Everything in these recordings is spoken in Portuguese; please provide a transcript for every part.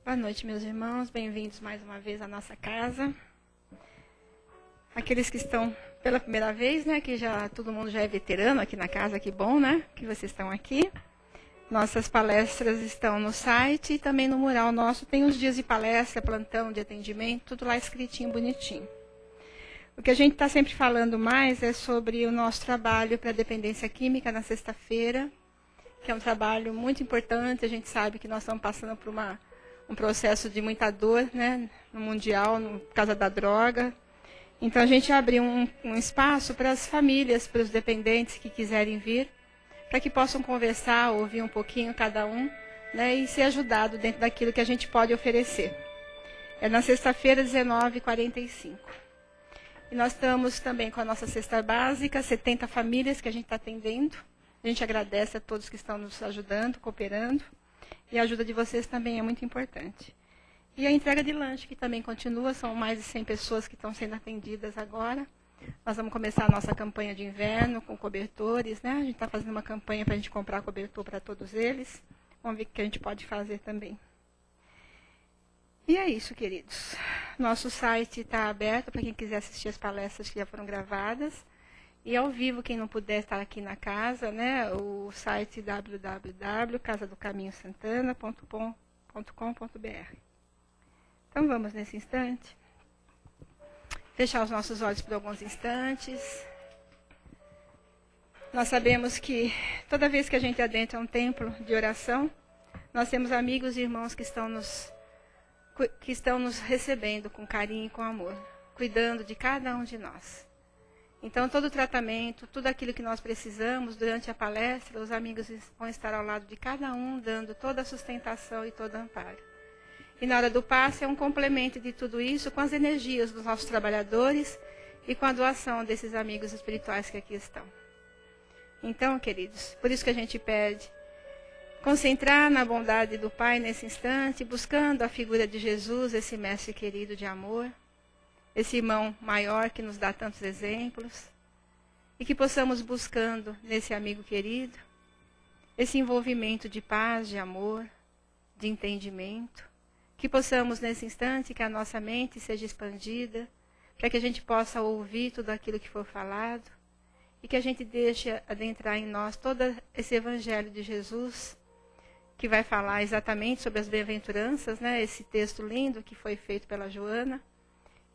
Boa noite, meus irmãos. Bem-vindos mais uma vez à nossa casa. Aqueles que estão pela primeira vez, né? Que já todo mundo já é veterano aqui na casa, que bom, né? Que vocês estão aqui. Nossas palestras estão no site e também no mural nosso. Tem os dias de palestra, plantão de atendimento, tudo lá escritinho, bonitinho. O que a gente está sempre falando mais é sobre o nosso trabalho para a dependência química na sexta-feira, que é um trabalho muito importante. A gente sabe que nós estamos passando por um processo de muita dor, né, no mundial, por causa da droga. Então, a gente abriu um espaço para as famílias, para os dependentes que quiserem vir, para que possam conversar, ouvir um pouquinho cada um, né, e ser ajudado dentro daquilo que a gente pode oferecer. É na sexta-feira, 19h45. E nós estamos também com a nossa cesta básica, 70 famílias que a gente está atendendo. A gente agradece a todos que estão nos ajudando, cooperando. E a ajuda de vocês também é muito importante. E a entrega de lanche, que também continua, são mais de 100 pessoas que estão sendo atendidas agora. Nós vamos começar a nossa campanha de inverno com cobertores, né? A gente está fazendo uma campanha para a gente comprar cobertor para todos eles. Vamos ver o que a gente pode fazer também. E é isso, queridos. Nosso site está aberto para quem quiser assistir as palestras que já foram gravadas. E ao vivo, quem não puder estar aqui na casa, né, o site www.casadocaminhosantana.com.br. Então vamos nesse instante. Fechar os nossos olhos por alguns instantes. Nós sabemos que toda vez que a gente adentra um templo de oração, nós temos amigos e irmãos que estão nos recebendo com carinho e com amor, cuidando de cada um de nós. Então, todo o tratamento, tudo aquilo que nós precisamos durante a palestra, os amigos vão estar ao lado de cada um, dando toda a sustentação e todo o amparo. E na hora do passe é um complemento de tudo isso com as energias dos nossos trabalhadores e com a doação desses amigos espirituais que aqui estão. Então, queridos, por isso que a gente pede, concentrar na bondade do Pai nesse instante, buscando a figura de Jesus, esse mestre querido de amor, esse irmão maior que nos dá tantos exemplos, e que possamos buscando nesse amigo querido, esse envolvimento de paz, de amor, de entendimento, que possamos nesse instante que a nossa mente seja expandida, para que a gente possa ouvir tudo aquilo que for falado, e que a gente deixe adentrar em nós todo esse evangelho de Jesus, que vai falar exatamente sobre as bem-aventuranças, né? Esse texto lindo que foi feito pela Joana.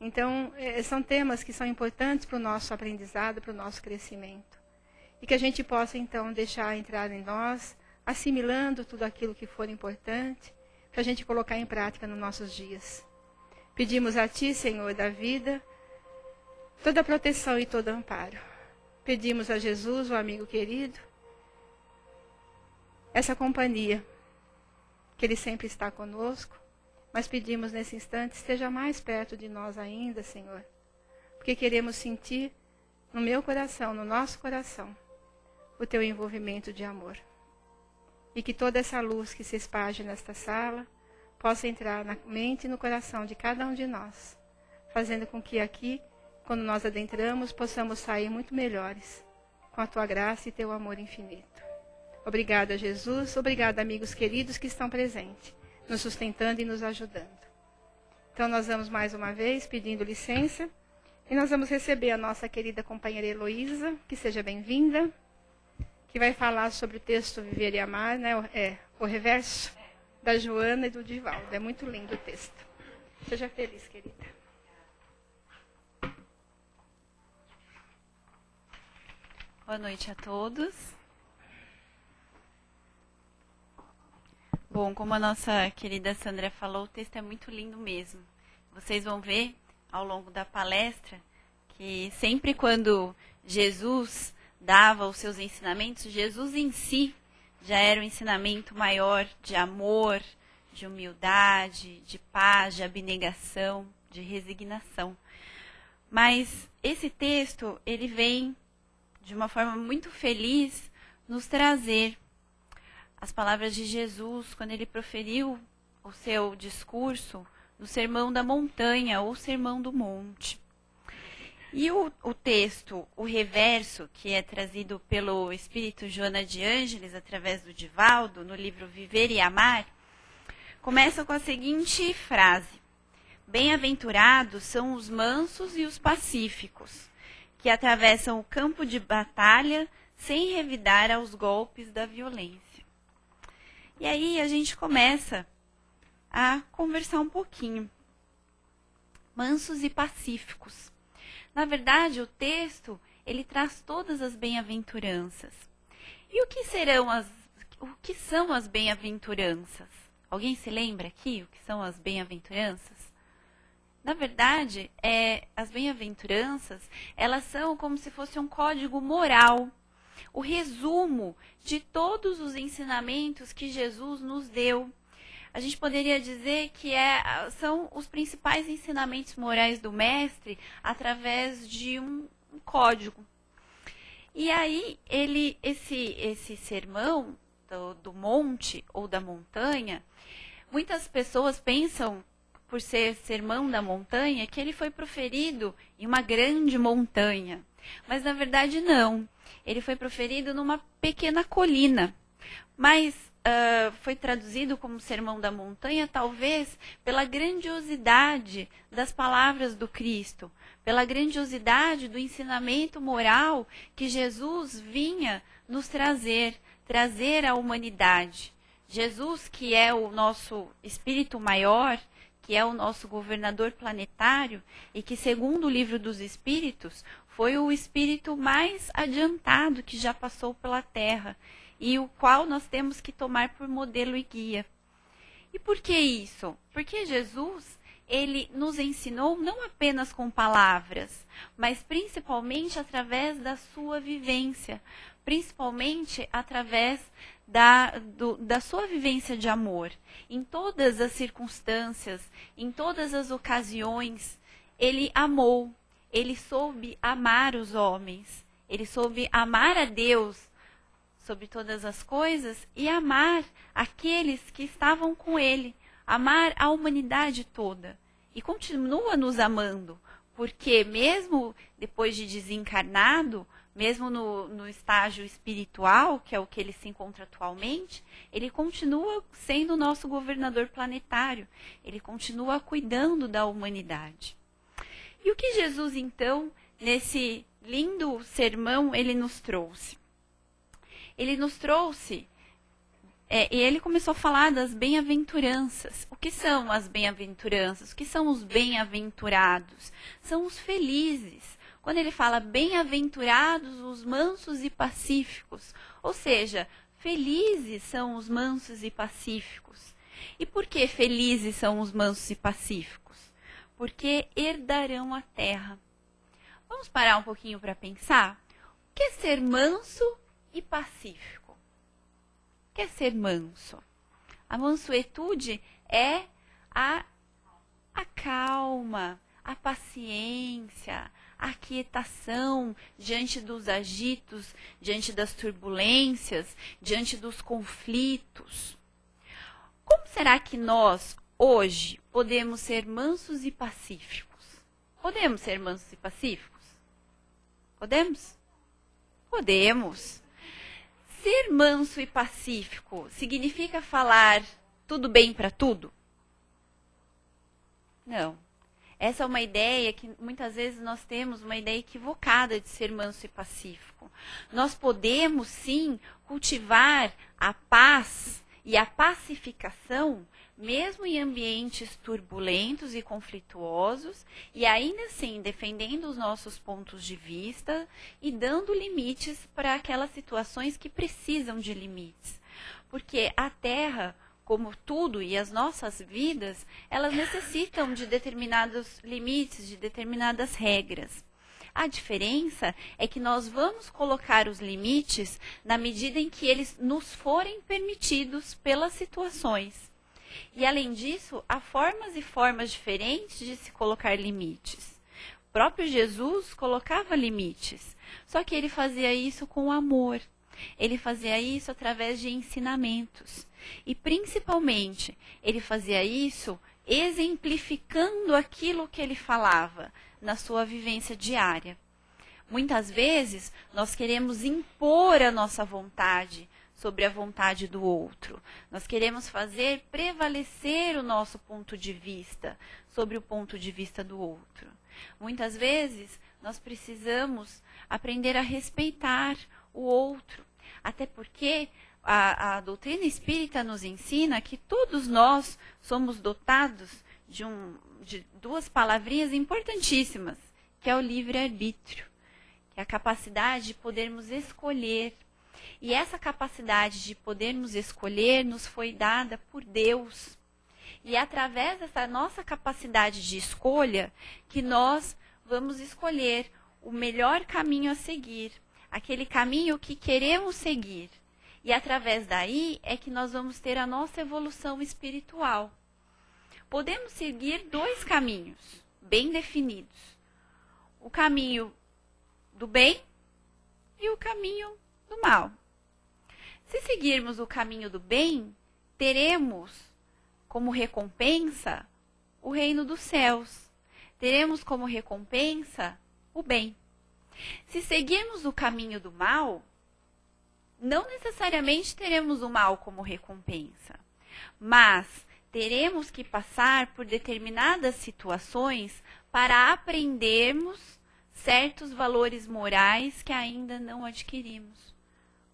Então, são temas que são importantes para o nosso aprendizado, para o nosso crescimento. E que a gente possa, então, deixar entrar em nós, assimilando tudo aquilo que for importante, para a gente colocar em prática nos nossos dias. Pedimos a Ti, Senhor da vida, toda a proteção e todo amparo. Pedimos a Jesus, o amigo querido, essa companhia, que Ele sempre está conosco. Mas pedimos nesse instante, esteja mais perto de nós ainda, Senhor. Porque queremos sentir no meu coração, no nosso coração, o Teu envolvimento de amor. E que toda essa luz que se esparge nesta sala possa entrar na mente e no coração de cada um de nós, fazendo com que aqui, quando nós adentramos, possamos sair muito melhores, com a Tua graça e Teu amor infinito. Obrigada, Jesus. Obrigada, amigos queridos que estão presentes, nos sustentando e nos ajudando. Então, nós vamos mais uma vez pedindo licença e nós vamos receber a nossa querida companheira Heloísa, que seja bem-vinda, que vai falar sobre o texto Viver e Amar, né? O reverso da Joana e do Divaldo. É muito lindo o texto. Seja feliz, querida. Boa noite a todos. Bom, como a nossa querida Sandra falou, o texto é muito lindo mesmo. Vocês vão ver ao longo da palestra que sempre quando Jesus dava os seus ensinamentos, Jesus em si já era um ensinamento maior de amor, de humildade, de paz, de abnegação, de resignação. Mas esse texto, ele vem de uma forma muito feliz nos trazer as palavras de Jesus, quando ele proferiu o seu discurso no Sermão da Montanha ou Sermão do Monte. E o texto, o reverso, que é trazido pelo Espírito Joana de Ângeles, através do Divaldo, no livro Viver e Amar, começa com a seguinte frase: bem-aventurados são os mansos e os pacíficos, que atravessam o campo de batalha sem revidar aos golpes da violência. E aí a gente começa a conversar um pouquinho. Mansos e pacíficos. Na verdade, o texto, ele traz todas as bem-aventuranças. E o que são as bem-aventuranças? Alguém se lembra aqui o que são as bem-aventuranças? Na verdade, as bem-aventuranças, elas são como se fosse um código moral, o resumo de todos os ensinamentos que Jesus nos deu. A gente poderia dizer que são os principais ensinamentos morais do Mestre através de um código. E aí, esse sermão do monte ou da montanha, muitas pessoas pensam, por ser sermão da montanha, que ele foi proferido em uma grande montanha. Mas, na verdade, não. Ele foi proferido numa pequena colina. Mas foi traduzido como sermão da montanha, talvez pela grandiosidade das palavras do Cristo, pela grandiosidade do ensinamento moral que Jesus vinha nos trazer à humanidade. Jesus, que é o nosso espírito maior, que é o nosso governador planetário e que, segundo o livro dos Espíritos, foi o espírito mais adiantado que já passou pela Terra e o qual nós temos que tomar por modelo e guia. E por que isso? Porque Jesus, ele nos ensinou não apenas com palavras, mas principalmente através da sua vivência, principalmente através da sua vivência de amor. Em todas as circunstâncias, em todas as ocasiões, ele amou, ele soube amar os homens, ele soube amar a Deus sobre todas as coisas e amar aqueles que estavam com ele, amar a humanidade toda. E continua nos amando, porque mesmo depois de desencarnado, mesmo no estágio espiritual, que é o que ele se encontra atualmente, ele continua sendo o nosso governador planetário, ele continua cuidando da humanidade. E o que Jesus, então, nesse lindo sermão, ele nos trouxe? Ele nos trouxe, e ele começou a falar das bem-aventuranças. O que são as bem-aventuranças? O que são os bem-aventurados? São os felizes. Quando ele fala bem-aventurados os mansos e pacíficos, ou seja, felizes são os mansos e pacíficos. E por que felizes são os mansos e pacíficos? Porque herdarão a terra. Vamos parar um pouquinho para pensar? O que é ser manso e pacífico? O que é ser manso? A mansuetude é a calma, a paciência, a aquietação diante dos agitos, diante das turbulências, diante dos conflitos. Como será que nós, hoje, podemos ser mansos e pacíficos? Podemos ser mansos e pacíficos? Podemos? Podemos. Ser manso e pacífico significa falar tudo bem para tudo? Não. Essa é uma ideia que muitas vezes nós temos, uma ideia equivocada de ser manso e pacífico. Nós podemos sim cultivar a paz e a pacificação, mesmo em ambientes turbulentos e conflituosos, e ainda assim defendendo os nossos pontos de vista e dando limites para aquelas situações que precisam de limites. Porque a Terra, como tudo e as nossas vidas, elas necessitam de determinados limites, de determinadas regras. A diferença é que nós vamos colocar os limites na medida em que eles nos forem permitidos pelas situações. E, além disso, há formas e formas diferentes de se colocar limites. O próprio Jesus colocava limites, só que ele fazia isso com amor. Ele fazia isso através de ensinamentos. E, principalmente, ele fazia isso exemplificando aquilo que ele falava na sua vivência diária. Muitas vezes, nós queremos impor a nossa vontade sobre a vontade do outro. Nós queremos fazer prevalecer o nosso ponto de vista sobre o ponto de vista do outro. Muitas vezes, nós precisamos aprender a respeitar o outro, até porque a doutrina espírita nos ensina que todos nós somos dotados de duas palavrinhas importantíssimas, que é o livre-arbítrio, que é a capacidade de podermos escolher. E essa capacidade de podermos escolher nos foi dada por Deus. E é através dessa nossa capacidade de escolha que nós vamos escolher o melhor caminho a seguir, aquele caminho que queremos seguir. E através daí é que nós vamos ter a nossa evolução espiritual. Podemos seguir dois caminhos bem definidos. O caminho do bem e o caminho do mal. Se seguirmos o caminho do bem, teremos como recompensa o reino dos céus. Teremos como recompensa o bem. Se seguirmos o caminho do mal, não necessariamente teremos o mal como recompensa, mas teremos que passar por determinadas situações para aprendermos certos valores morais que ainda não adquirimos.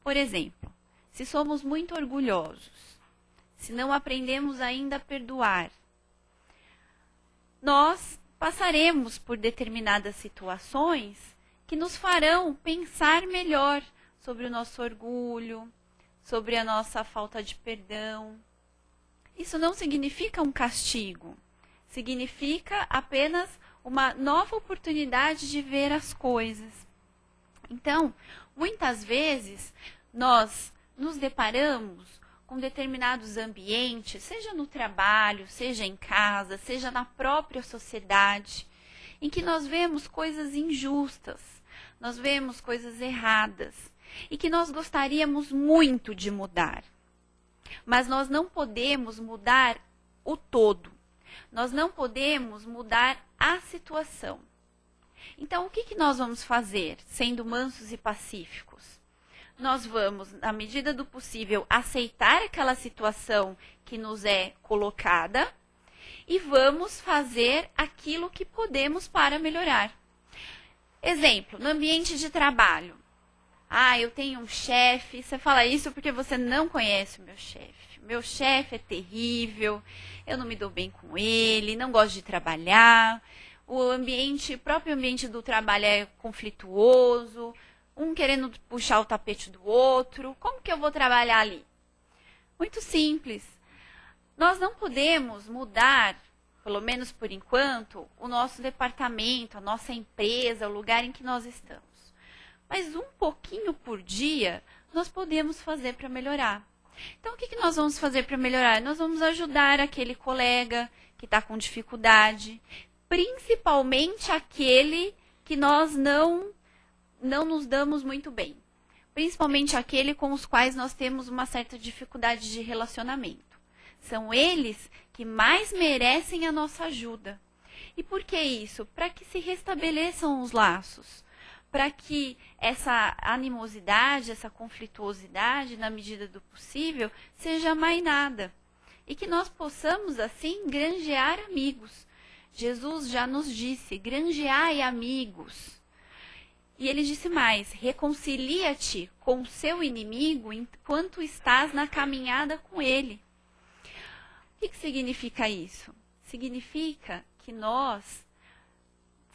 Por exemplo, se somos muito orgulhosos, se não aprendemos ainda a perdoar, nós passaremos por determinadas situações que nos farão pensar melhor sobre o nosso orgulho, sobre a nossa falta de perdão. Isso não significa um castigo, significa apenas uma nova oportunidade de ver as coisas. Então, muitas vezes, nós nos deparamos com determinados ambientes, seja no trabalho, seja em casa, seja na própria sociedade, em que nós vemos coisas injustas, nós vemos coisas erradas, e que nós gostaríamos muito de mudar. Mas nós não podemos mudar o todo. Nós não podemos mudar a situação. Então, o que nós vamos fazer, sendo mansos e pacíficos? Nós vamos, na medida do possível, aceitar aquela situação que nos é colocada e vamos fazer aquilo que podemos para melhorar. Exemplo, no ambiente de trabalho. Eu tenho um chefe. Você fala isso porque você não conhece o meu chefe. Meu chefe é terrível, eu não me dou bem com ele, não gosto de trabalhar. O próprio ambiente do trabalho é conflituoso, um querendo puxar o tapete do outro. Como que eu vou trabalhar ali? Muito simples. Nós não podemos mudar, pelo menos por enquanto, o nosso departamento, a nossa empresa, o lugar em que nós estamos. Mas um pouquinho por dia nós podemos fazer para melhorar. Então, o que nós vamos fazer para melhorar? Nós vamos ajudar aquele colega que está com dificuldade, principalmente aquele que nós não nos damos muito bem. Principalmente aquele com os quais nós temos uma certa dificuldade de relacionamento. São eles que mais merecem a nossa ajuda. E por que isso? Para que se restabeleçam os laços. Para que essa animosidade, essa conflituosidade, na medida do possível, seja mainada. E que nós possamos, assim, granjear amigos. Jesus já nos disse, granjeai amigos. E ele disse mais, reconcilia-te com o seu inimigo enquanto estás na caminhada com ele. O que significa isso? Significa que nós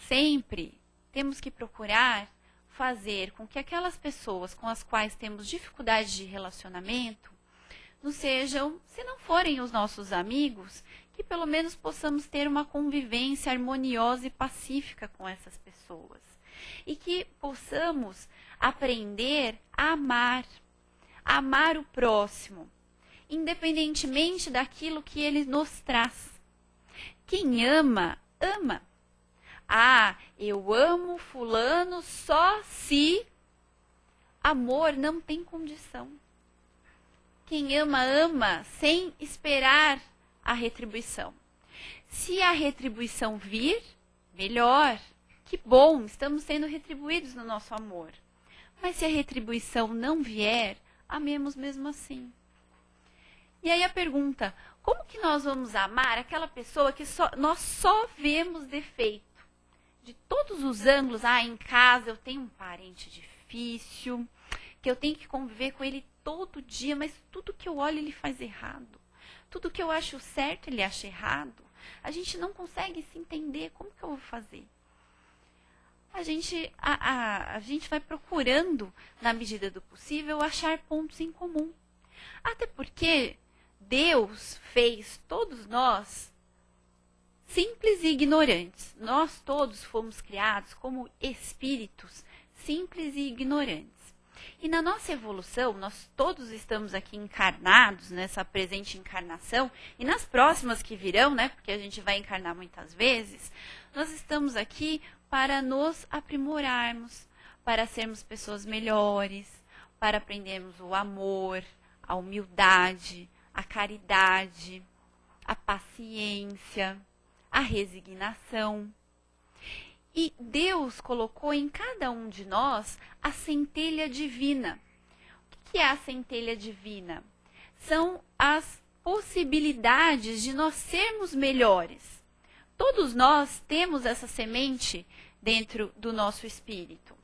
sempre temos que procurar fazer com que aquelas pessoas com as quais temos dificuldade de relacionamento nos sejam, se não forem os nossos amigos, que pelo menos possamos ter uma convivência harmoniosa e pacífica com essas pessoas. E que possamos aprender a amar o próximo, independentemente daquilo que ele nos traz. Quem ama, ama. Eu amo fulano só se... Amor não tem condição. Quem ama, ama sem esperar a retribuição. Se a retribuição vir, melhor. Que bom, estamos sendo retribuídos no nosso amor. Mas se a retribuição não vier, amemos mesmo assim. E aí a pergunta, como que nós vamos amar aquela pessoa que nós só vemos defeito? De todos os ângulos, em casa eu tenho um parente difícil, que eu tenho que conviver com ele todo dia, mas tudo que eu olho ele faz errado. Tudo que eu acho certo ele acha errado. A gente não consegue se entender, como que eu vou fazer? A gente vai procurando, na medida do possível, achar pontos em comum. Até porque Deus fez todos nós simples e ignorantes. Nós todos fomos criados como espíritos simples e ignorantes. E na nossa evolução, nós todos estamos aqui encarnados nessa presente encarnação, e nas próximas que virão, né, porque a gente vai encarnar muitas vezes, nós estamos aqui para nos aprimorarmos, para sermos pessoas melhores, para aprendermos o amor, a humildade, a caridade, a paciência, a resignação. E Deus colocou em cada um de nós a centelha divina. O que é a centelha divina? São as possibilidades de nós sermos melhores. Todos nós temos essa semente dentro do nosso espírito.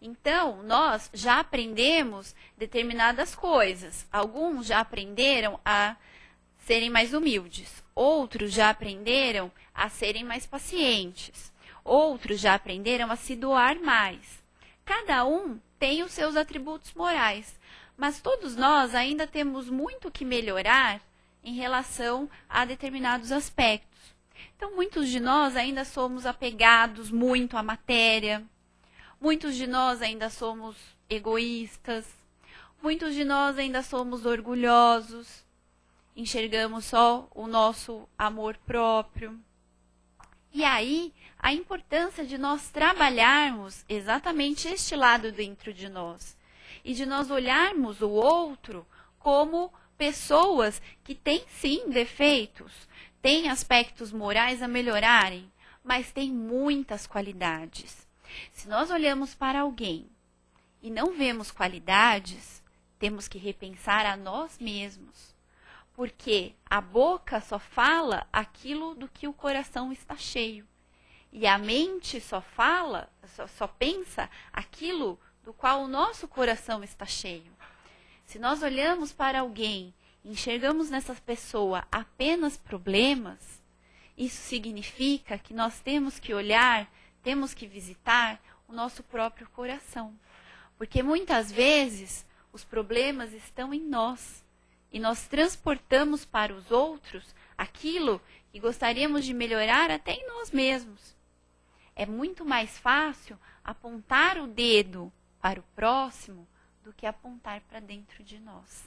Então, nós já aprendemos determinadas coisas. Alguns já aprenderam a serem mais humildes. Outros já aprenderam a serem mais pacientes. Outros já aprenderam a se doar mais. Cada um tem os seus atributos morais, mas todos nós ainda temos muito que melhorar em relação a determinados aspectos. Então, muitos de nós ainda somos apegados muito à matéria, muitos de nós ainda somos egoístas, muitos de nós ainda somos orgulhosos, enxergamos só o nosso amor próprio. E aí, a importância de nós trabalharmos exatamente este lado dentro de nós. E de nós olharmos o outro como pessoas que têm sim defeitos, têm aspectos morais a melhorarem, mas têm muitas qualidades. Se nós olhamos para alguém e não vemos qualidades, temos que repensar a nós mesmos. Porque a boca só fala aquilo do que o coração está cheio. E a mente só pensa aquilo do qual o nosso coração está cheio. Se nós olhamos para alguém e enxergamos nessa pessoa apenas problemas, isso significa que nós temos que olhar, temos que visitar o nosso próprio coração. Porque muitas vezes os problemas estão em nós. E nós transportamos para os outros aquilo que gostaríamos de melhorar até em nós mesmos. É muito mais fácil apontar o dedo para o próximo do que apontar para dentro de nós.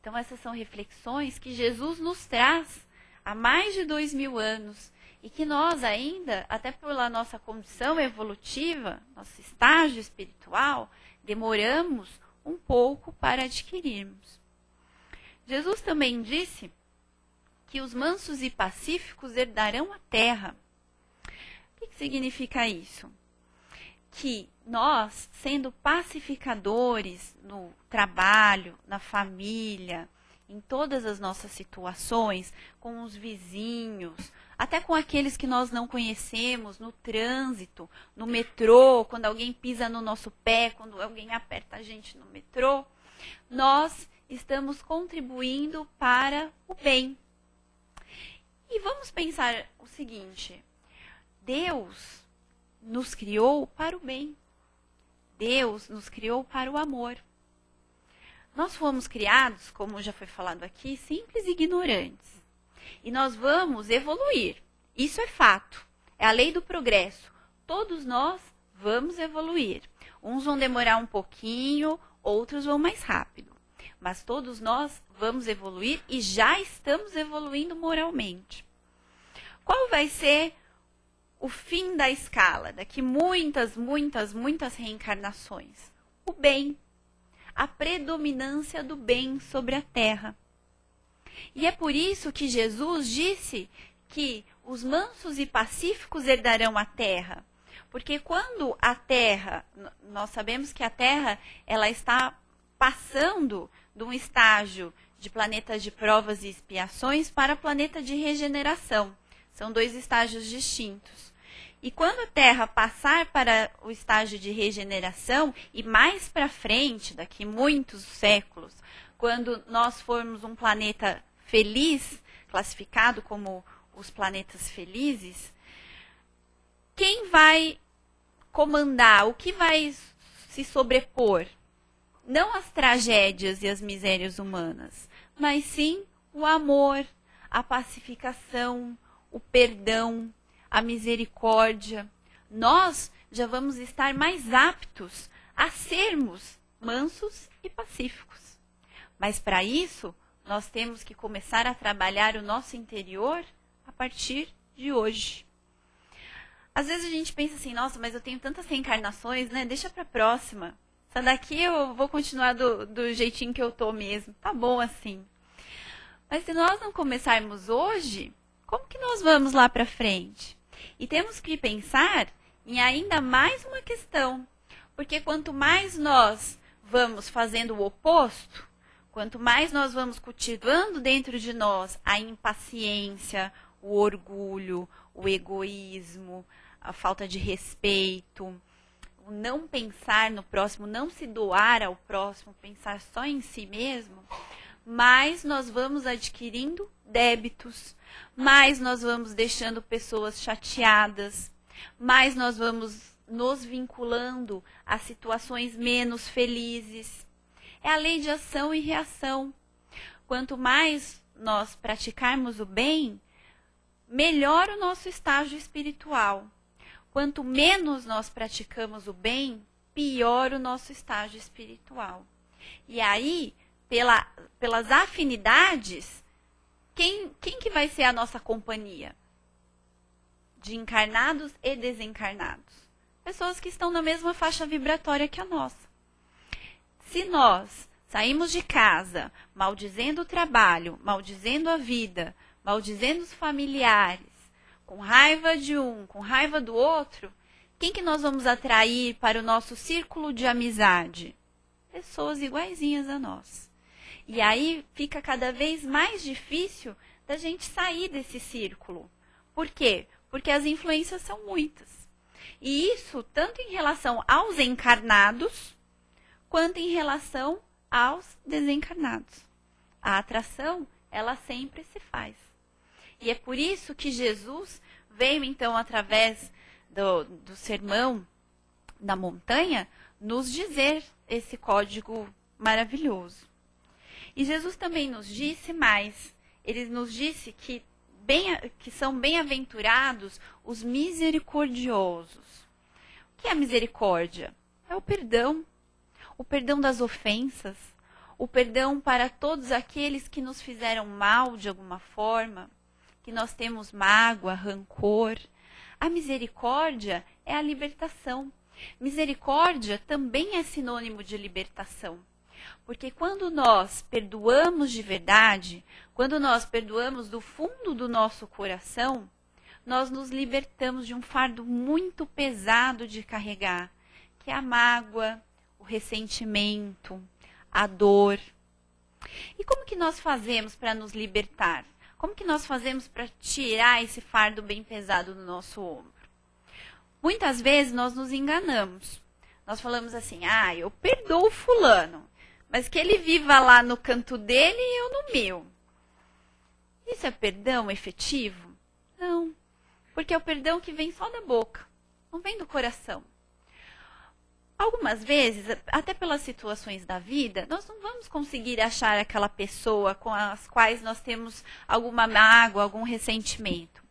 Então, essas são reflexões que Jesus nos traz há mais de 2000 anos e que nós ainda, até pela nossa condição evolutiva, nosso estágio espiritual, demoramos um pouco para adquirirmos. Jesus também disse que os mansos e pacíficos herdarão a terra. O que significa isso? Que nós, sendo pacificadores no trabalho, na família, em todas as nossas situações, com os vizinhos, até com aqueles que nós não conhecemos, no trânsito, no metrô, quando alguém pisa no nosso pé, quando alguém aperta a gente no metrô, nós estamos contribuindo para o bem. E vamos pensar o seguinte: Deus nos criou para o bem. Deus nos criou para o amor. Nós fomos criados, como já foi falado aqui, simples e ignorantes. E nós vamos evoluir. Isso é fato. É a lei do progresso. Todos nós vamos evoluir. Uns vão demorar um pouquinho, outros vão mais rápido. Mas todos nós vamos evoluir e já estamos evoluindo moralmente. Qual vai ser o fim da escala? Daqui muitas reencarnações. O bem. A predominância do bem sobre a terra. E é por isso que Jesus disse que os mansos e pacíficos herdarão a terra. Porque quando a terra, nós sabemos que a terra ela está passando de um estágio de planeta de provas e expiações para planeta de regeneração. São 2 estágios distintos. E quando a Terra passar para o estágio de regeneração, e mais para frente, daqui muitos séculos, quando nós formos um planeta feliz, classificado como os planetas felizes, quem vai comandar, o que vai se sobrepor? Não as tragédias e as misérias humanas, mas sim o amor, a pacificação, o perdão, a misericórdia. Nós já vamos estar mais aptos a sermos mansos e pacíficos. Mas para isso, nós temos que começar a trabalhar o nosso interior a partir de hoje. Às vezes a gente pensa assim, nossa, mas eu tenho tantas reencarnações, né? Deixa para a próxima. Essa daqui eu vou continuar do jeitinho que eu tô mesmo. Tá bom assim. Mas se nós não começarmos hoje, como que nós vamos lá para frente? E temos que pensar em ainda mais uma questão. Porque quanto mais nós vamos fazendo o oposto, quanto mais nós vamos cultivando dentro de nós a impaciência, o orgulho, o egoísmo, a falta de respeito, o não pensar no próximo, não se doar ao próximo, pensar só em si mesmo, mais nós vamos adquirindo débitos, mais nós vamos deixando pessoas chateadas, mais nós vamos nos vinculando a situações menos felizes. É a lei de ação e reação. Quanto mais nós praticarmos o bem, melhor o nosso estágio espiritual. Quanto menos nós praticamos o bem, pior o nosso estágio espiritual. E aí, pelas afinidades, quem que vai ser a nossa companhia? De encarnados e desencarnados. Pessoas que estão na mesma faixa vibratória que a nossa. Se nós saímos de casa maldizendo o trabalho, maldizendo a vida, maldizendo os familiares, com raiva de um, com raiva do outro, quem que nós vamos atrair para o nosso círculo de amizade? Pessoas iguaizinhas a nós. E aí fica cada vez mais difícil da gente sair desse círculo. Por quê? Porque as influências são muitas. E isso tanto em relação aos encarnados, quanto em relação aos desencarnados. A atração, ela sempre se faz. E é por isso que Jesus veio, então, através do sermão da montanha, nos dizer esse código maravilhoso. E Jesus também nos disse mais. Ele nos disse que são bem-aventurados os misericordiosos. O que é a misericórdia? É o perdão das ofensas, o perdão para todos aqueles que nos fizeram mal de alguma forma, que nós temos mágoa, rancor. A misericórdia é a libertação. Misericórdia também é sinônimo de libertação. Porque quando nós perdoamos de verdade, quando nós perdoamos do fundo do nosso coração, nós nos libertamos de um fardo muito pesado de carregar, que é a mágoa, o ressentimento, a dor. E como que nós fazemos para nos libertar? Como que nós fazemos para tirar esse fardo bem pesado do nosso ombro? Muitas vezes nós nos enganamos. Nós falamos assim, eu perdoo o fulano, mas que ele viva lá no canto dele e eu no meu. Isso é perdão efetivo? Não, porque é o perdão que vem só da boca, não vem do coração. Algumas vezes, até pelas situações da vida, nós não vamos conseguir achar aquela pessoa com as quais nós temos alguma mágoa, algum ressentimento.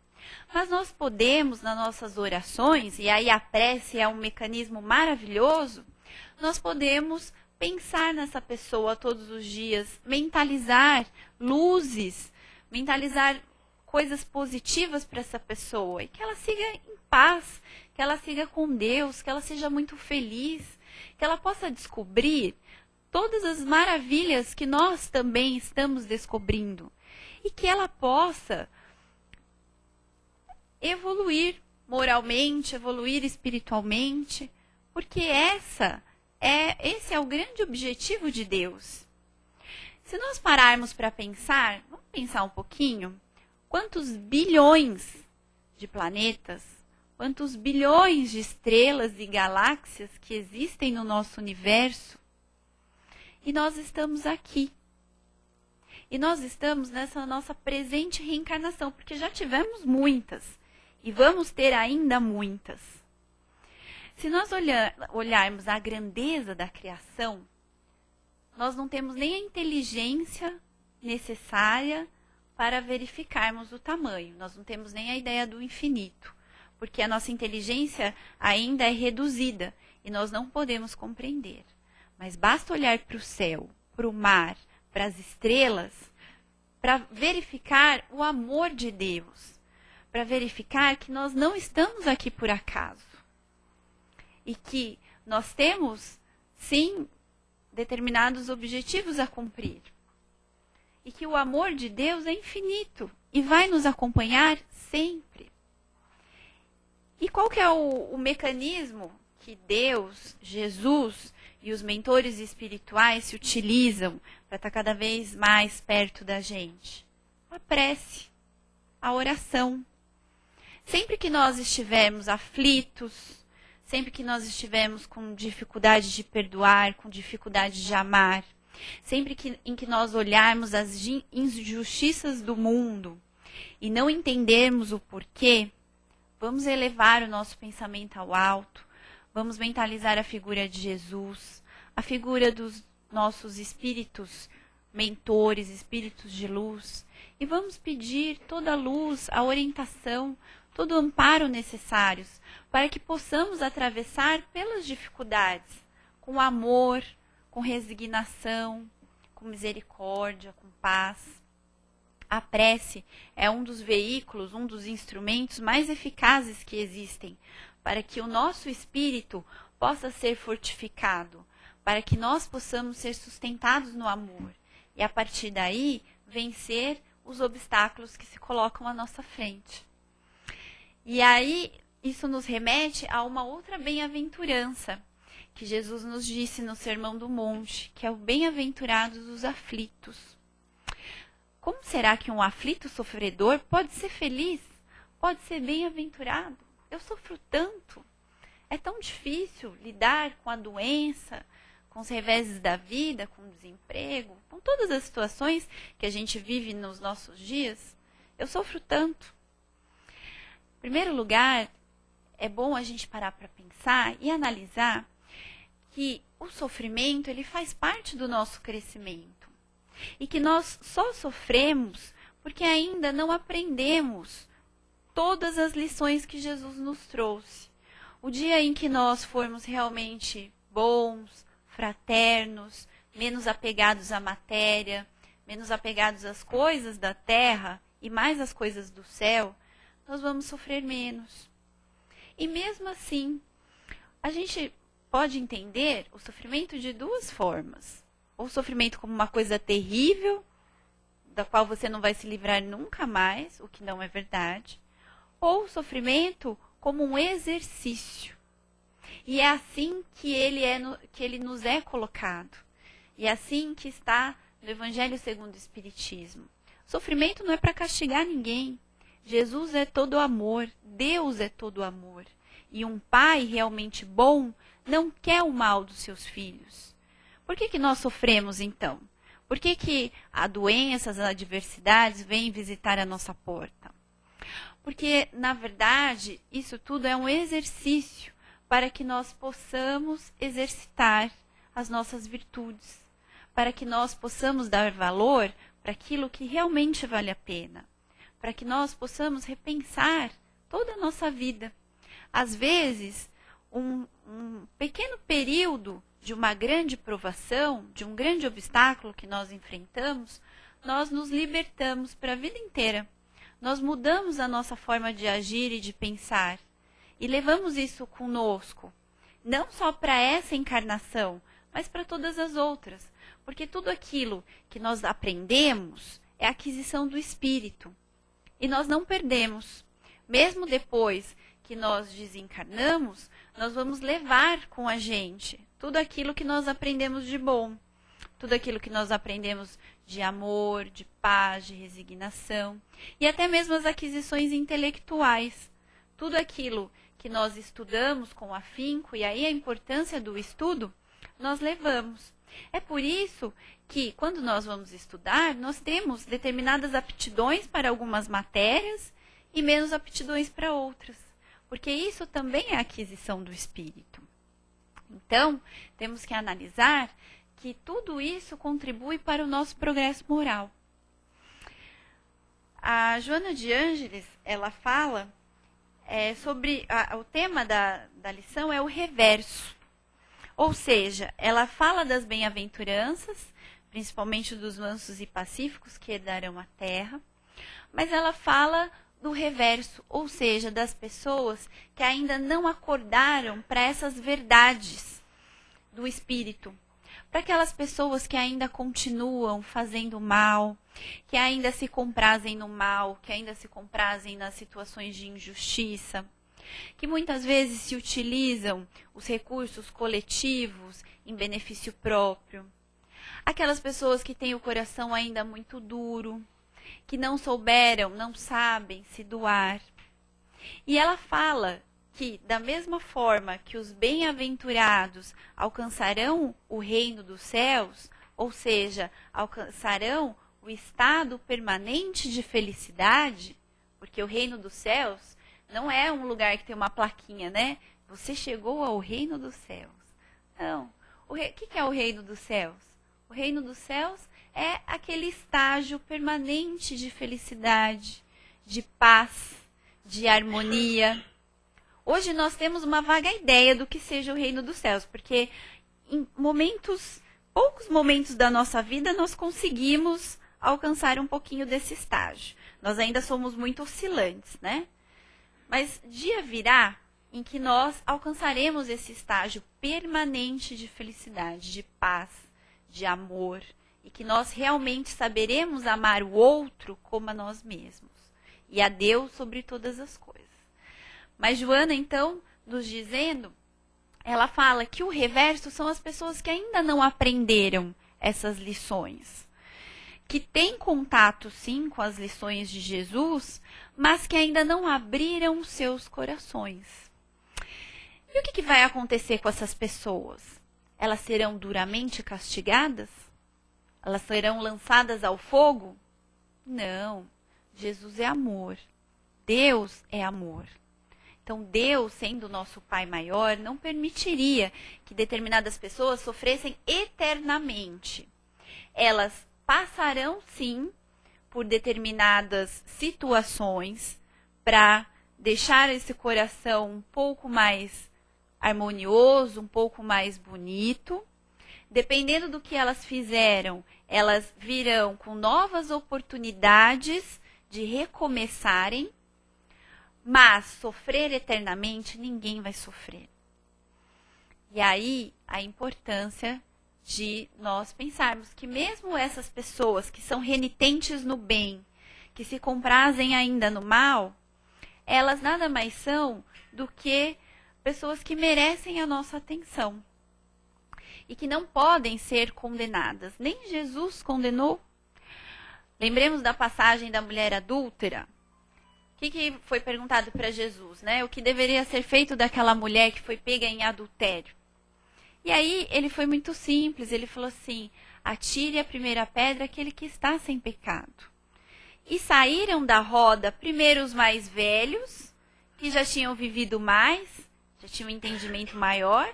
Mas nós podemos, nas nossas orações, e aí a prece é um mecanismo maravilhoso, nós podemos pensar nessa pessoa todos os dias, mentalizar luzes, mentalizar coisas positivas para essa pessoa e que ela siga em paz, que ela siga com Deus, que ela seja muito feliz, que ela possa descobrir todas as maravilhas que nós também estamos descobrindo e que ela possa evoluir moralmente, evoluir espiritualmente, porque essa esse é o grande objetivo de Deus. Se nós pararmos para pensar, vamos pensar um pouquinho, quantos bilhões de planetas, quantos bilhões de estrelas e galáxias que existem no nosso universo, e nós estamos aqui. E nós estamos nessa nossa presente reencarnação, porque já tivemos muitas, e vamos ter ainda muitas. Se nós olharmos a grandeza da criação, nós não temos nem a inteligência necessária para verificarmos o tamanho. Nós não temos nem a ideia do infinito, porque a nossa inteligência ainda é reduzida e nós não podemos compreender. Mas basta olhar para o céu, para o mar, para as estrelas, para verificar o amor de Deus, para verificar que nós não estamos aqui por acaso. E que nós temos, sim, determinados objetivos a cumprir. E que o amor de Deus é infinito e vai nos acompanhar sempre. E qual que é o mecanismo que Deus, Jesus e os mentores espirituais se utilizam para estar cada vez mais perto da gente? A prece, a oração. Sempre que nós estivermos aflitos, sempre que nós estivermos com dificuldade de perdoar, com dificuldade de amar, sempre em que nós olharmos as injustiças do mundo e não entendermos o porquê, vamos elevar o nosso pensamento ao alto, vamos mentalizar a figura de Jesus, a figura dos nossos espíritos mentores, espíritos de luz, e vamos pedir toda a luz, a orientação, todo o amparo necessários para que possamos atravessar pelas dificuldades com amor, com resignação, com misericórdia, com paz. A prece é um dos veículos, um dos instrumentos mais eficazes que existem para que o nosso espírito possa ser fortificado, para que nós possamos ser sustentados no amor e a partir daí vencer os obstáculos que se colocam à nossa frente. E aí isso nos remete a uma outra bem-aventurança que Jesus nos disse no Sermão do Monte, que é o bem-aventurados os aflitos. Como será que um aflito sofredor pode ser feliz? Pode ser bem-aventurado? Eu sofro tanto. É tão difícil lidar com a doença, com os reveses da vida, com o desemprego, com todas as situações que a gente vive nos nossos dias. Eu sofro tanto. Em primeiro lugar, é bom a gente parar para pensar e analisar que o sofrimento ele faz parte do nosso crescimento e que nós só sofremos porque ainda não aprendemos todas as lições que Jesus nos trouxe. O dia em que nós formos realmente bons, fraternos, menos apegados à matéria, menos apegados às coisas da terra e mais às coisas do céu, nós vamos sofrer menos. E mesmo assim, a gente pode entender o sofrimento de duas formas. Ou o sofrimento como uma coisa terrível, da qual você não vai se livrar nunca mais, o que não é verdade. Ou o sofrimento como um exercício. E é assim que ele nos é colocado. E é assim que está no Evangelho segundo o Espiritismo. Sofrimento não é para castigar ninguém. Jesus é todo amor, Deus é todo amor. E um pai realmente bom não quer o mal dos seus filhos. Por que nós sofremos então? Por que a doença, as adversidades vêm visitar a nossa porta? Porque, na verdade, isso tudo é um exercício para que nós possamos exercitar as nossas virtudes, para que nós possamos dar valor para aquilo que realmente vale a pena, para que nós possamos repensar toda a nossa vida. Às vezes, um pequeno período de uma grande provação, de um grande obstáculo que nós enfrentamos, nós nos libertamos para a vida inteira. Nós mudamos a nossa forma de agir e de pensar. E levamos isso conosco, não só para essa encarnação, mas para todas as outras. Porque tudo aquilo que nós aprendemos é aquisição do espírito. E nós não perdemos. Mesmo depois que nós desencarnamos, nós vamos levar com a gente tudo aquilo que nós aprendemos de bom, tudo aquilo que nós aprendemos de amor, de paz, de resignação, e até mesmo as aquisições intelectuais, tudo aquilo que nós estudamos com afinco, e aí a importância do estudo, nós levamos. É por isso que, quando nós vamos estudar, nós temos determinadas aptidões para algumas matérias e menos aptidões para outras, porque isso também é aquisição do espírito. Então, temos que analisar que tudo isso contribui para o nosso progresso moral. A Joana de Ângeles, ela fala sobre o tema da lição é o reverso. Ou seja, ela fala das bem-aventuranças, principalmente dos mansos e pacíficos que herdarão a terra, mas ela fala do reverso, ou seja, das pessoas que ainda não acordaram para essas verdades do espírito, para aquelas pessoas que ainda continuam fazendo mal, que ainda se comprazem no mal, que ainda se comprazem nas situações de injustiça, que muitas vezes se utilizam os recursos coletivos em benefício próprio. Aquelas pessoas que têm o coração ainda muito duro, que não souberam, não sabem se doar. E ela fala que, da mesma forma que os bem-aventurados alcançarão o reino dos céus, ou seja, alcançarão o estado permanente de felicidade, porque o reino dos céus não é um lugar que tem uma plaquinha, né? Você chegou ao reino dos céus. Não. O que é o reino dos céus? O reino dos céus é aquele estágio permanente de felicidade, de paz, de harmonia. Hoje nós temos uma vaga ideia do que seja o reino dos céus, porque em poucos momentos da nossa vida nós conseguimos alcançar um pouquinho desse estágio. Nós ainda somos muito oscilantes, né? Mas dia virá em que nós alcançaremos esse estágio permanente de felicidade, de paz, de amor, e que nós realmente saberemos amar o outro como a nós mesmos, e a Deus sobre todas as coisas. Mas Joana, então, nos dizendo, ela fala que o reverso são as pessoas que ainda não aprenderam essas lições, que têm contato, sim, com as lições de Jesus, mas que ainda não abriram os seus corações. E o que vai acontecer com essas pessoas? Elas serão duramente castigadas? Elas serão lançadas ao fogo? Não. Jesus é amor. Deus é amor. Então, Deus, sendo o nosso Pai maior, não permitiria que determinadas pessoas sofressem eternamente. Elas passarão, sim, por determinadas situações para deixar esse coração um pouco mais harmonioso, um pouco mais bonito. Dependendo do que elas fizeram, elas virão com novas oportunidades de recomeçarem, mas sofrer eternamente ninguém vai sofrer. E aí a importância de nós pensarmos que mesmo essas pessoas que são renitentes no bem, que se comprazem ainda no mal, elas nada mais são do que pessoas que merecem a nossa atenção e que não podem ser condenadas. Nem Jesus condenou. Lembremos da passagem da mulher adúltera. O que foi perguntado para Jesus, né? O que deveria ser feito daquela mulher que foi pega em adultério? E aí ele foi muito simples, ele falou assim: atire a primeira pedra aquele que está sem pecado. E saíram da roda primeiro os mais velhos, que já tinham vivido mais, já tinham um entendimento maior,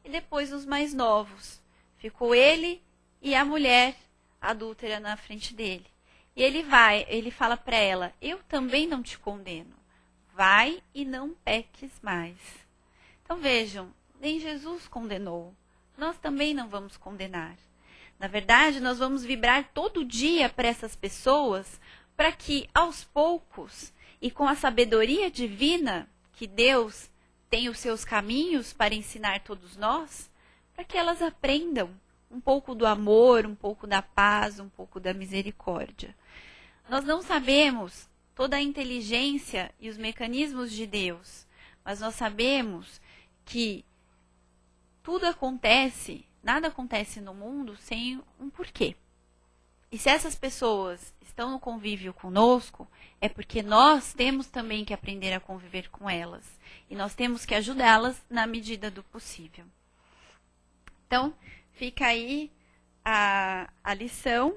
e depois os mais novos. Ficou ele e a mulher adúltera na frente dele. E ele fala para ela: eu também não te condeno. Vai e não peques mais. Então vejam, nem Jesus condenou. Nós também não vamos condenar. Na verdade, nós vamos vibrar todo dia para essas pessoas, para que aos poucos e com a sabedoria divina que Deus tem os seus caminhos para ensinar todos nós, para que elas aprendam um pouco do amor, um pouco da paz, um pouco da misericórdia. Nós não sabemos toda a inteligência e os mecanismos de Deus, mas nós sabemos que tudo acontece, nada acontece no mundo sem um porquê. E se essas pessoas estão no convívio conosco, é porque nós temos também que aprender a conviver com elas. E nós temos que ajudá-las na medida do possível. Então, fica aí a lição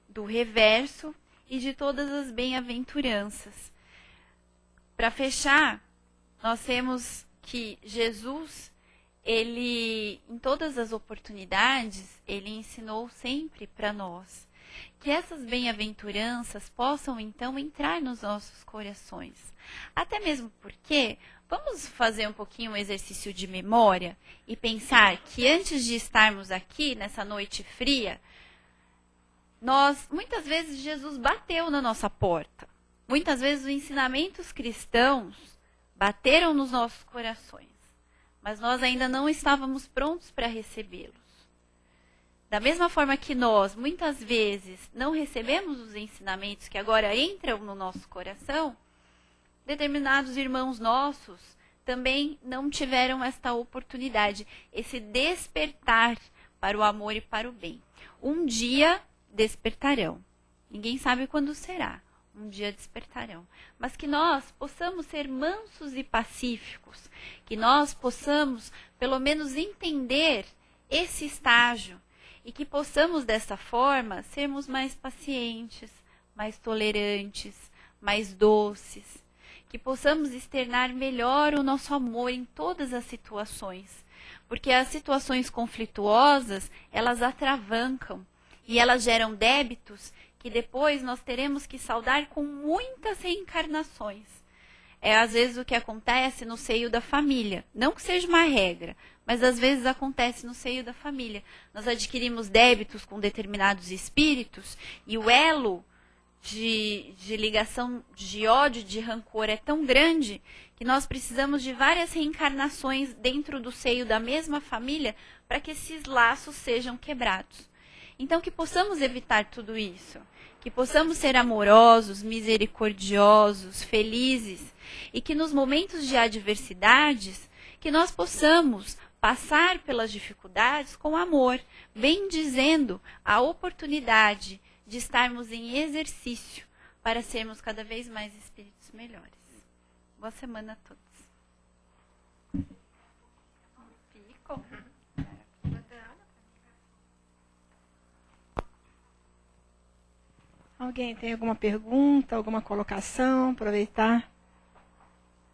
do reverso e de todas as bem-aventuranças. Para fechar, nós temos que Jesus, ele, em todas as oportunidades, ele ensinou sempre para nós que essas bem-aventuranças possam, então, entrar nos nossos corações. Até mesmo porque, vamos fazer um pouquinho um exercício de memória e pensar que antes de estarmos aqui, nessa noite fria, muitas vezes, Jesus bateu na nossa porta. Muitas vezes, os ensinamentos cristãos bateram nos nossos corações. Mas nós ainda não estávamos prontos para recebê-los. Da mesma forma que nós, muitas vezes, não recebemos os ensinamentos que agora entram no nosso coração, determinados irmãos nossos também não tiveram esta oportunidade, esse despertar para o amor e para o bem. Um dia despertarão. Ninguém sabe quando será. Um dia despertarão. Mas que nós possamos ser mansos e pacíficos, que nós possamos, pelo menos, entender esse estágio e que possamos, dessa forma, sermos mais pacientes, mais tolerantes, mais doces, que possamos externar melhor o nosso amor em todas as situações, porque as situações conflituosas, elas atravancam e elas geram débitos que depois nós teremos que saldar com muitas reencarnações. É às vezes o que acontece no seio da família. Não que seja uma regra, mas às vezes acontece no seio da família. Nós adquirimos débitos com determinados espíritos e o elo de ligação, de ódio, de rancor é tão grande que nós precisamos de várias reencarnações dentro do seio da mesma família para que esses laços sejam quebrados. Então, que possamos evitar tudo isso, que possamos ser amorosos, misericordiosos, felizes, e que nos momentos de adversidades, que nós possamos passar pelas dificuldades com amor, bendizendo a oportunidade de estarmos em exercício para sermos cada vez mais espíritos melhores. Boa semana a todos. Fico. Alguém tem alguma pergunta, alguma colocação? Aproveitar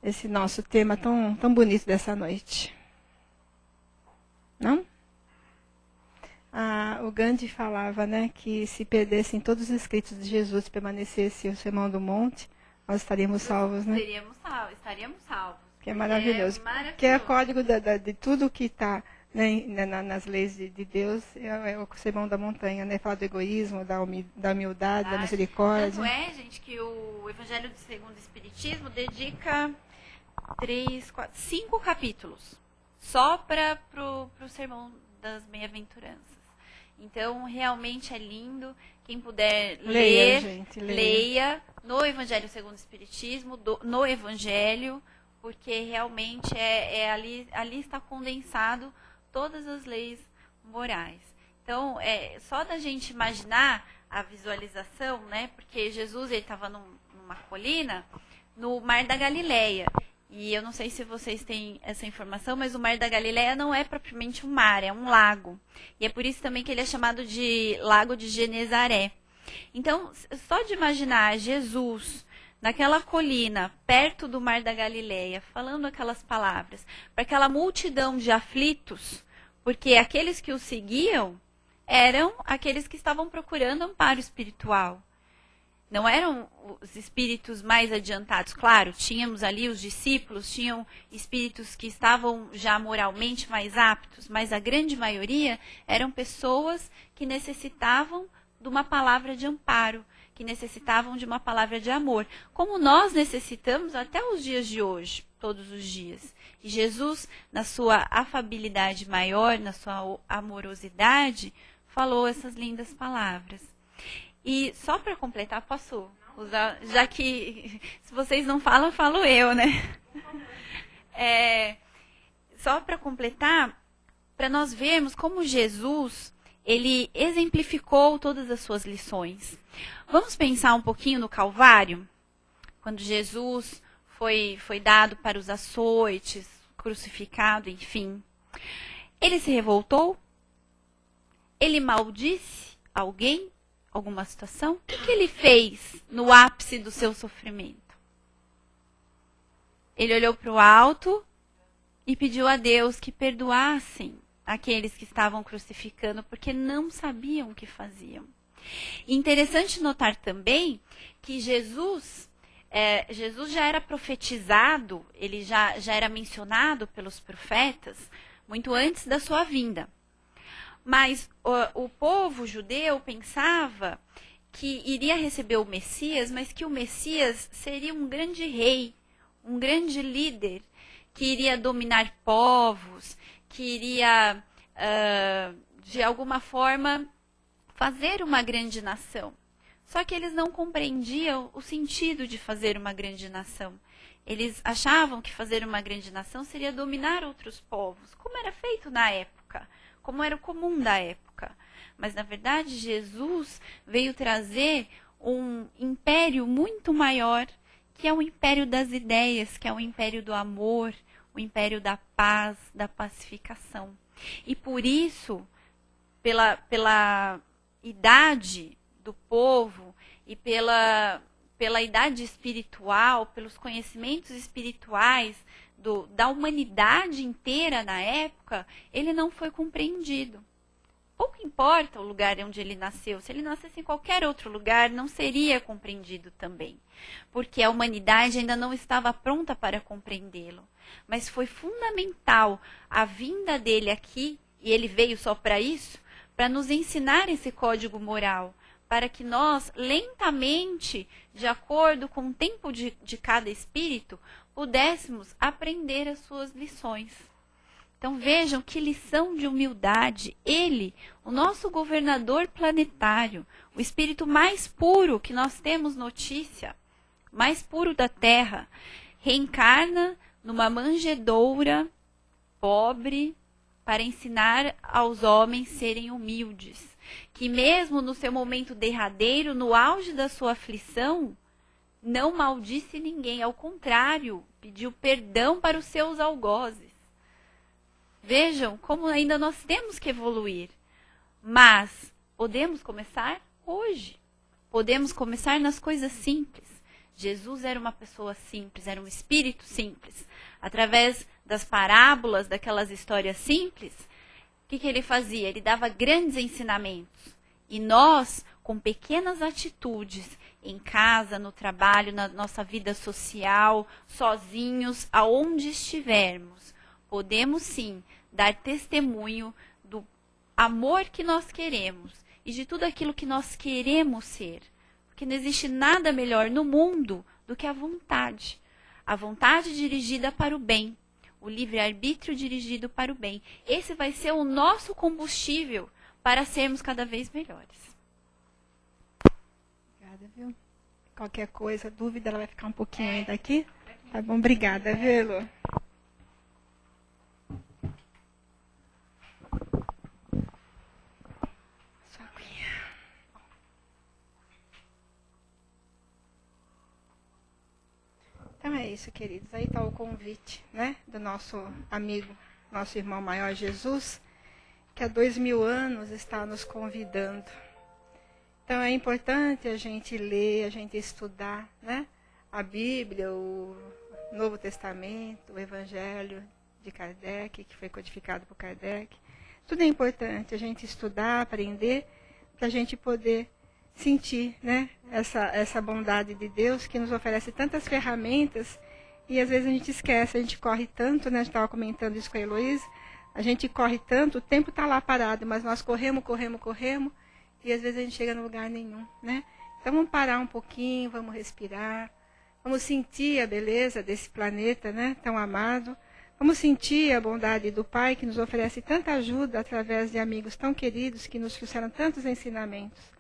esse nosso tema tão bonito dessa noite. Não? O Gandhi falava, né, que se perdessem todos os escritos de Jesus e permanecesse o Sermão do Monte, nós estaríamos salvos, né? Estaríamos salvos. Que é maravilhoso. Que é código de tudo que está, né, nas leis de Deus, é o Sermão da Montanha, né? Fala do egoísmo, da humildade, da misericórdia. Tanto é, gente, que o Evangelho segundo o Espiritismo dedica 5 capítulos só para o Sermão das Bem-aventuranças. Então, realmente é lindo. Quem puder leia no Evangelho segundo o Espiritismo, no Evangelho, porque realmente ali está condensado todas as leis morais. Então, só da gente imaginar a visualização, né? Porque Jesus estava numa colina no Mar da Galileia. E eu não sei se vocês têm essa informação, mas o Mar da Galileia não é propriamente um mar, é um lago. E é por isso também que ele é chamado de Lago de Genezaré. Então, só de imaginar Jesus naquela colina, perto do Mar da Galileia, falando aquelas palavras, para aquela multidão de aflitos, porque aqueles que o seguiam eram aqueles que estavam procurando amparo espiritual. Não eram os espíritos mais adiantados. Claro, tínhamos ali os discípulos, tinham espíritos que estavam já moralmente mais aptos, mas a grande maioria eram pessoas que necessitavam de uma palavra de amparo, que necessitavam de uma palavra de amor, como nós necessitamos até os dias de hoje, todos os dias. E Jesus, na sua afabilidade maior, na sua amorosidade, falou essas lindas palavras. E só para completar, posso usar, já que se vocês não falam, falo eu, né? Só para completar, para nós vermos como Jesus, ele exemplificou todas as suas lições. Vamos pensar um pouquinho no Calvário? Quando Jesus foi dado para os açoites, crucificado, enfim. Ele se revoltou? Ele maldisse alguém? Alguma situação? O que ele fez no ápice do seu sofrimento? Ele olhou para o alto e pediu a Deus que perdoassem aqueles que estavam crucificando, porque não sabiam o que faziam. E interessante notar também que Jesus já era profetizado, ele já era mencionado pelos profetas muito antes da sua vinda. Mas o povo judeu pensava que iria receber o Messias, mas que o Messias seria um grande rei, um grande líder, que iria dominar povos, que iria, de alguma forma, fazer uma grande nação. Só que eles não compreendiam o sentido de fazer uma grande nação. Eles achavam que fazer uma grande nação seria dominar outros povos, como era feito na época, como era o comum da época. Mas, na verdade, Jesus veio trazer um império muito maior, que é o império das ideias, que é o império do amor, o império da paz, da pacificação. E por isso, pela idade do povo e pela idade espiritual, pelos conhecimentos espirituais da humanidade inteira na época, ele não foi compreendido. Pouco importa o lugar onde ele nasceu. Se ele nascesse em qualquer outro lugar, não seria compreendido também. Porque a humanidade ainda não estava pronta para compreendê-lo. Mas foi fundamental a vinda dele aqui, e ele veio só para isso, para nos ensinar esse código moral, para que nós, lentamente, de acordo com o tempo de cada espírito, pudéssemos aprender as suas lições. Então vejam que lição de humildade. Ele, o nosso governador planetário, o espírito mais puro que nós temos notícia, mais puro da Terra, reencarna numa manjedoura pobre para ensinar aos homens serem humildes. Que mesmo no seu momento derradeiro, no auge da sua aflição, não maldisse ninguém, ao contrário, pediu perdão para os seus algozes. Vejam como ainda nós temos que evoluir. Mas podemos começar hoje. Podemos começar nas coisas simples. Jesus era uma pessoa simples, era um espírito simples. Através das parábolas, daquelas histórias simples, o que ele fazia? Ele dava grandes ensinamentos. E nós, com pequenas atitudes, em casa, no trabalho, na nossa vida social, sozinhos, aonde estivermos, podemos sim dar testemunho do amor que nós queremos e de tudo aquilo que nós queremos ser. Porque não existe nada melhor no mundo do que a vontade. A vontade dirigida para o bem. O livre-arbítrio dirigido para o bem. Esse vai ser o nosso combustível para sermos cada vez melhores. Obrigada, viu? Qualquer coisa, dúvida, ela vai ficar um pouquinho ainda aqui. Tá bom, obrigada, viu, Elô? Então é isso, queridos. Aí está o convite, né, do nosso amigo, nosso irmão maior Jesus, que há 2000 anos está nos convidando. Então é importante a gente ler, a gente estudar, né, a Bíblia, o Novo Testamento, o Evangelho de Kardec, que foi codificado por Kardec. Tudo é importante a gente estudar, aprender, para a gente poder sentir, né, essa bondade de Deus que nos oferece tantas ferramentas e às vezes a gente esquece, a gente corre tanto, né, a gente estava comentando isso com a Heloísa, a gente corre tanto, o tempo está lá parado, mas nós corremos e às vezes a gente chega no lugar nenhum, né? Então vamos parar um pouquinho, vamos respirar, vamos sentir a beleza desse planeta, né, tão amado, vamos sentir a bondade do Pai que nos oferece tanta ajuda através de amigos tão queridos que nos trouxeram tantos ensinamentos.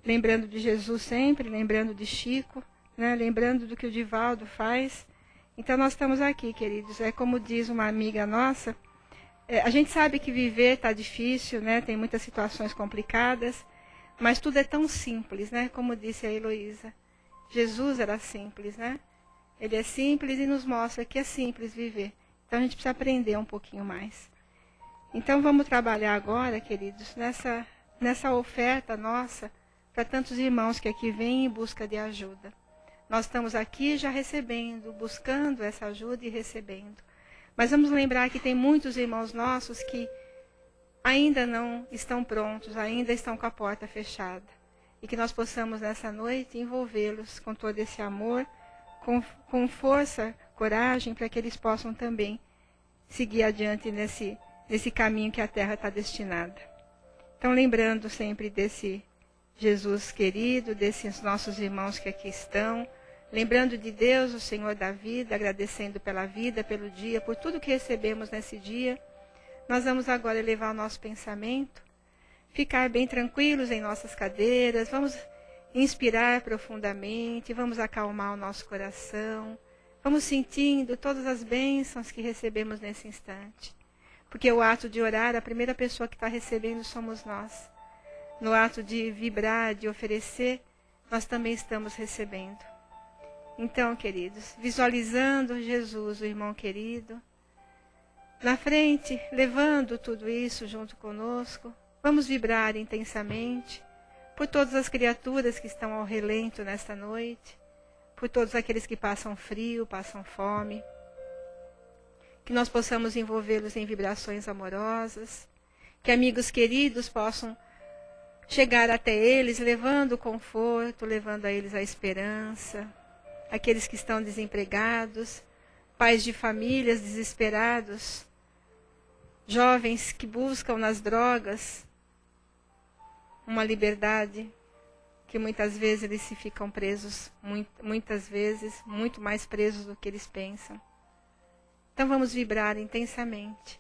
Lembrando de Jesus sempre, lembrando de Chico, né? Lembrando do que o Divaldo faz. Então nós estamos aqui, queridos. É como diz uma amiga nossa, a gente sabe que viver está difícil, né? Tem muitas situações complicadas, mas tudo é tão simples, né? Como disse a Heloísa. Jesus era simples, né? Ele é simples e nos mostra que é simples viver. Então a gente precisa aprender um pouquinho mais. Então vamos trabalhar agora, queridos, nessa oferta nossa para tantos irmãos que aqui vêm em busca de ajuda. Nós estamos aqui já recebendo, buscando essa ajuda e recebendo. Mas vamos lembrar que tem muitos irmãos nossos que ainda não estão prontos, ainda estão com a porta fechada. E que nós possamos nessa noite envolvê-los com todo esse amor, com força, coragem, para que eles possam também seguir adiante nesse caminho que a terra está destinada. Então, lembrando sempre desse Jesus querido, desses nossos irmãos que aqui estão, lembrando de Deus, o Senhor da vida, agradecendo pela vida, pelo dia, por tudo que recebemos nesse dia, nós vamos agora elevar o nosso pensamento, ficar bem tranquilos em nossas cadeiras, vamos inspirar profundamente, vamos acalmar o nosso coração, vamos sentindo todas as bênçãos que recebemos nesse instante. Porque o ato de orar, a primeira pessoa que está recebendo somos nós. No ato de vibrar, de oferecer, nós também estamos recebendo. Então, queridos, visualizando Jesus, o irmão querido, na frente, levando tudo isso junto conosco, vamos vibrar intensamente por todas as criaturas que estão ao relento nesta noite, por todos aqueles que passam frio, passam fome, que nós possamos envolvê-los em vibrações amorosas, que amigos queridos possam chegar até eles, levando o conforto, levando a eles a esperança, aqueles que estão desempregados, pais de famílias desesperados, jovens que buscam nas drogas uma liberdade que muitas vezes eles se ficam presos, muitas vezes muito mais presos do que eles pensam. Então vamos vibrar intensamente,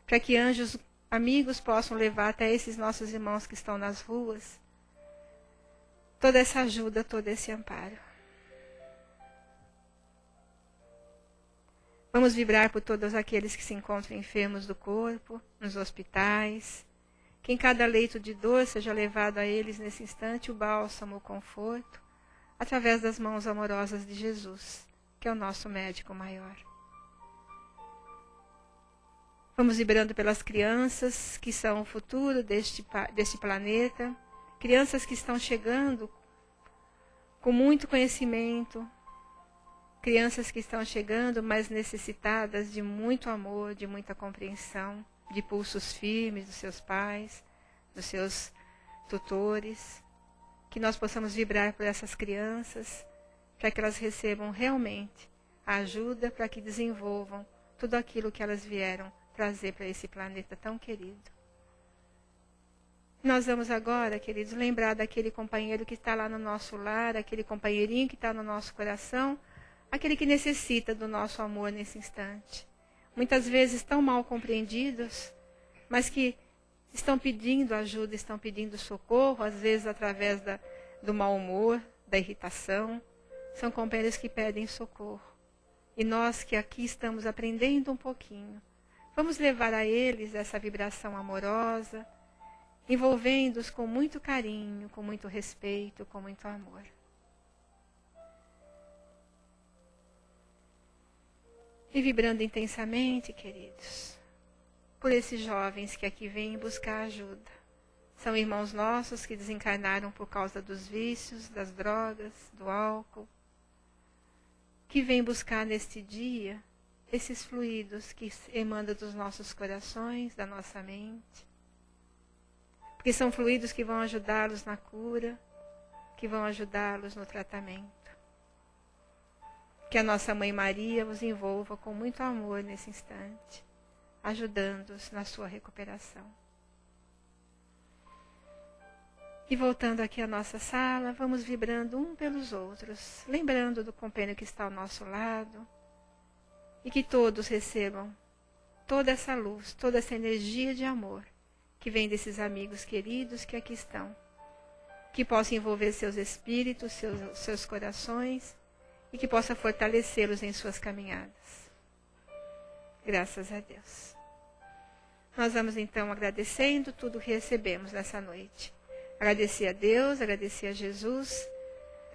para que anjos amigos possam levar até esses nossos irmãos que estão nas ruas toda essa ajuda, todo esse amparo. Vamos vibrar por todos aqueles que se encontram enfermos do corpo, nos hospitais, que em cada leito de dor seja levado a eles nesse instante o bálsamo, o conforto, através das mãos amorosas de Jesus, que é o nosso médico maior. Vamos vibrando pelas crianças que são o futuro deste planeta, crianças que estão chegando com muito conhecimento, crianças que estão chegando mais necessitadas de muito amor, de muita compreensão, de pulsos firmes dos seus pais, dos seus tutores, que nós possamos vibrar por essas crianças, para que elas recebam realmente a ajuda para que desenvolvam tudo aquilo que elas vieram trazer para esse planeta tão querido. Nós vamos agora, queridos, lembrar daquele companheiro que está lá no nosso lar, aquele companheirinho que está no nosso coração, aquele que necessita do nosso amor nesse instante. Muitas vezes tão mal compreendidos, mas que estão pedindo ajuda, estão pedindo socorro, às vezes através do mau humor, da irritação. São companheiros que pedem socorro. E nós que aqui estamos aprendendo um pouquinho, vamos levar a eles essa vibração amorosa, envolvendo-os com muito carinho, com muito respeito, com muito amor. E vibrando intensamente, queridos, por esses jovens que aqui vêm buscar ajuda. São irmãos nossos que desencarnaram por causa dos vícios, das drogas, do álcool, que vêm buscar neste dia esses fluidos que emanam dos nossos corações, da nossa mente. Porque são fluidos que vão ajudá-los na cura, que vão ajudá-los no tratamento. Que a nossa Mãe Maria os envolva com muito amor nesse instante, ajudando-os na sua recuperação. E voltando aqui à nossa sala, vamos vibrando um pelos outros, lembrando do companheiro que está ao nosso lado, e que todos recebam toda essa luz, toda essa energia de amor que vem desses amigos queridos que aqui estão, que possa envolver seus espíritos, seus corações, e que possa fortalecê-los em suas caminhadas. Graças a Deus. Nós vamos então agradecendo tudo que recebemos nessa noite. Agradecer a Deus, agradecer a Jesus,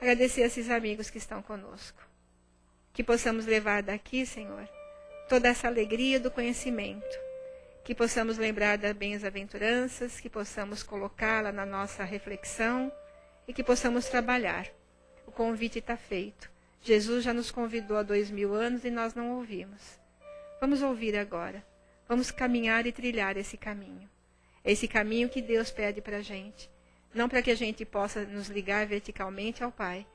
agradecer a esses amigos que estão conosco. Que possamos levar daqui, Senhor, toda essa alegria do conhecimento. Que possamos lembrar das bem-aventuranças, que possamos colocá-la na nossa reflexão e que possamos trabalhar. O convite está feito. Jesus já nos convidou há 2000 anos e nós não ouvimos. Vamos ouvir agora. Vamos caminhar e trilhar esse caminho. É esse caminho que Deus pede para a gente. Não para que a gente possa nos ligar verticalmente ao Pai,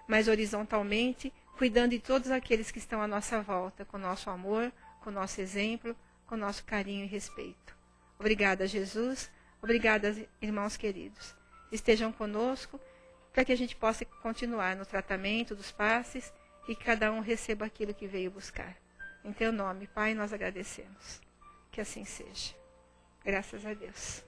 mas horizontalmente, cuidando de todos aqueles que estão à nossa volta, com nosso amor, com nosso exemplo, com nosso carinho e respeito. Obrigada, Jesus. Obrigada, irmãos queridos. Estejam conosco para que a gente possa continuar no tratamento dos passes e que cada um receba aquilo que veio buscar. Em teu nome, Pai, nós agradecemos. Que assim seja. Graças a Deus.